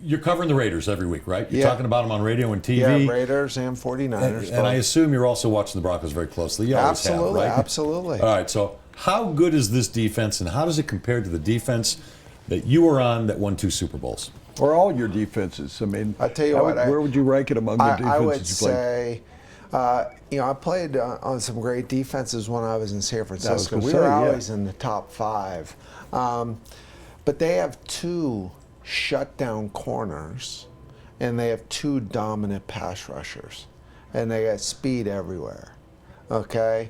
you're covering the Raiders every week, right? You're Yeah. talking about them on radio and TV. Yeah, Raiders and 49ers. And I assume you're also watching the Broncos very closely. You always Absolutely, have, right? absolutely. All right, so how good is this defense, and how does it compare to the defense that you were on that won 2 Super Bowls? Or all your defenses. I mean, I tell you what, where would you rank it among the defenses I would you played? say, I played on some great defenses when I was in San Francisco. We gonna were say, yeah. always in the top 5. But they have 2 shutdown corners, and they have 2 dominant pass rushers, and they got speed everywhere. Okay,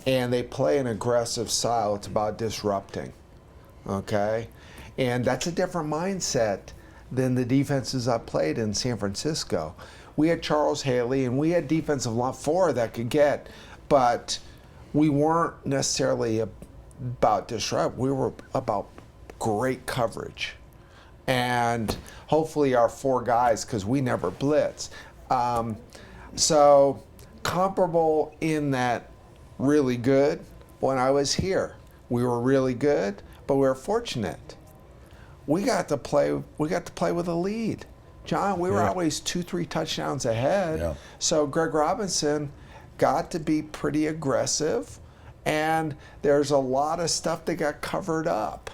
and they play an aggressive style. It's about disrupting. Okay, and that's a different mindset than the defenses I played in San Francisco. We had Charles Haley, and we had defensive line 4 that could get, but we weren't necessarily about disrupt. We were about great coverage. And hopefully our 4 guys, because we never blitz. So comparable in that really good. When I was here, we were really good, but we were fortunate. We got to play with a lead. John, we were always 2-3 touchdowns ahead. Yeah. So Greg Robinson got to be pretty aggressive, and there's a lot of stuff that got covered up.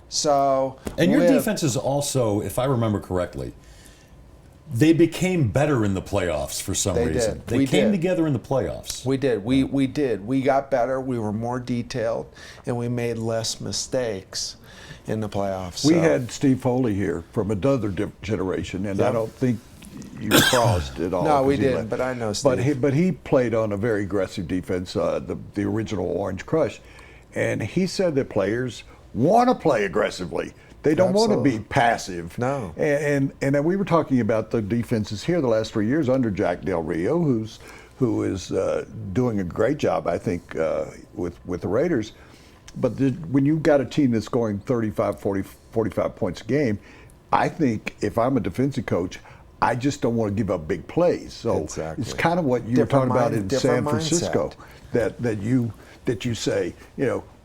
So, and your defense is also, if I remember correctly, they became better in the playoffs for some reason. Did. They came together in the playoffs. We did. We did. We got better. We were more detailed, and we made less mistakes in the playoffs. We had Steve Foley here from another generation, and I don't think you crossed at all. No, we didn't, but I know Steve. But he played on a very aggressive defense, the original Orange Crush, and he said that players want to play aggressively. They don't want to be passive. No. And we were talking about the defenses here the last 3 years under Jack Del Rio, who is doing a great job, I think, with the Raiders. But when you've got a team that's scoring 35, 40, 45 points a game, I think if I'm a defensive coach, I just don't want to give up big plays. So it's kind of what you were talking about in San Francisco, that you say,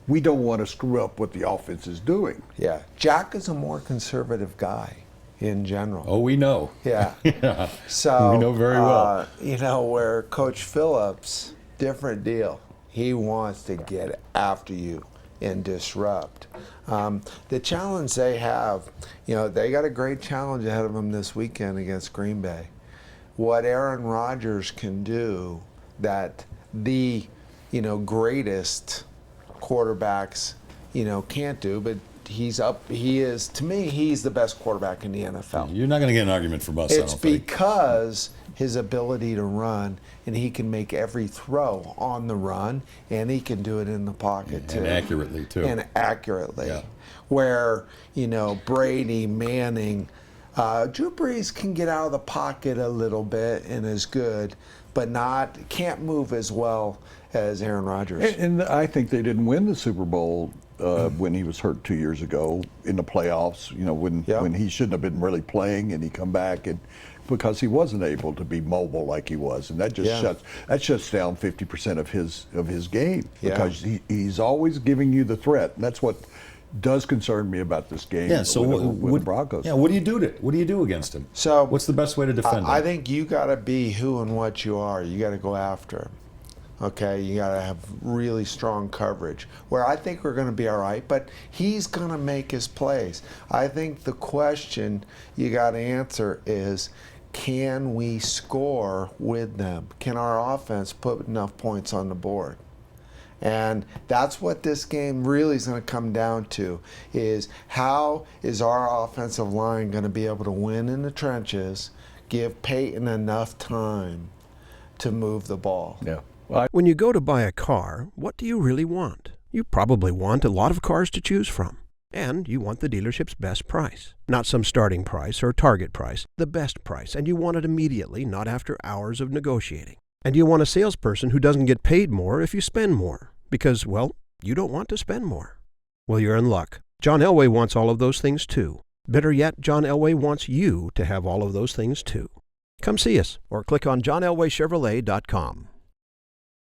we don't want to screw up what the offense is doing. Yeah. Jack is a more conservative guy in general. Oh, we know. Yeah. Yeah. So we know very well. Where Coach Phillips, different deal. He wants to get after you and disrupt. The challenge they have, they got a great challenge ahead of them this weekend against Green Bay. What Aaron Rodgers can do that the, greatest quarterbacks, can't do, but to me, he's the best quarterback in the NFL. You're not going to get an argument from us, It's I don't think. because his ability to run, and he can make every throw on the run, and he can do it in the pocket too. And accurately too. And accurately. Yeah. Where, Brady, Manning, Drew Brees can get out of the pocket a little bit and is good, but can't move as well as Aaron Rodgers. And I think they didn't win the Super Bowl when he was hurt 2 years ago in the playoffs. When he shouldn't have been really playing, and he come back and because he wasn't able to be mobile like he was, and that just shuts down 50% of his game because he's always giving you the threat, and that's what does concern me about this game. Yeah. So with the Broncos. Yeah. What do you do against him? So what's the best way to defend him? I think you got to be who and what you are. You got to go after him. Okay, you got to have really strong coverage. Where I think we're going to be all right, but he's going to make his plays. I think the question you got to answer is, can we score with them? Can our offense put enough points on the board? And that's what this game really is going to come down to, is how is our offensive line going to be able to win in the trenches, give Peyton enough time to move the ball. Yeah. When you go to buy a car, what do you really want? You probably want a lot of cars to choose from. And you want the dealership's best price. Not some starting price or target price, the best price. And you want it immediately, not after hours of negotiating. And you want a salesperson who doesn't get paid more if you spend more. Because, well, you don't want to spend more. Well, you're in luck. John Elway wants all of those things too. Better yet, John Elway wants you to have all of those things too. Come see us or click on johnelwaychevrolet.com.